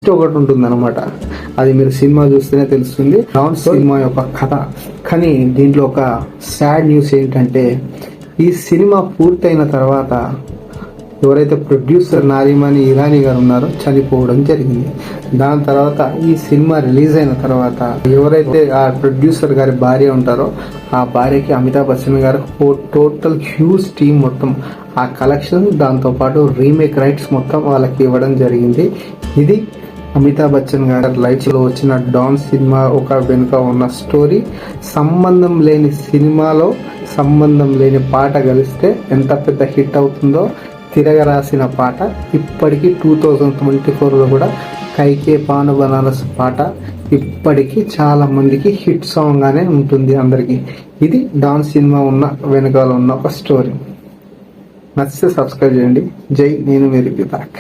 ఒకటి ఉంటుంది అనమాట. అది మీరు సినిమా చూస్తేనే తెలుస్తుంది. డాన్ సినిమా యొక్క కథ. కానీ దీంట్లో ఒక సాడ్ న్యూస్ ఏంటంటే, ఈ సినిమా పూర్తయిన తర్వాత ఎవరైతే ప్రొడ్యూసర్ నారిమణి ఇరానీ గారు ఉన్నారో చనిపోవడం జరిగింది. దాని తర్వాత ఈ సినిమా రిలీజ్ అయిన తర్వాత ఎవరైతే ఆ ప్రొడ్యూసర్ గారి భార్య ఉంటారో ఆ భార్యకి అమితాబ్ బచ్చన్ గారు టోటల్ హ్యూజ్ టీమ్ మొత్తం ఆ కలెక్షన్, దాంతో పాటు రీమేక్ రైట్స్ మొత్తం వాళ్ళకి ఇవ్వడం జరిగింది. ఇది అమితాబ్ బచ్చన్ గారి లైఫ్ లో వచ్చిన డాన్ సినిమా ఒక వెనుక ఉన్న స్టోరీ. సంబంధం లేని సినిమాలో సంబంధం లేని పాట కలిస్తే ఎంత పెద్ద హిట్ అవుతుందో తిరగరాసిన పాట. ఇప్పటికీ 2024లో కూడా కైకే పాను బనారస్ పాట ఇప్పటికీ చాలా మందికి హిట్ సాంగ్ గానే ఉంటుంది అందరికి. ఇది డాన్ సినిమా ఉన్న వెనుకాల ఉన్న ఒక స్టోరీ. నచ్చితే సబ్స్క్రైబ్ చేయండి. జై నేను మీరు బ్యాక్.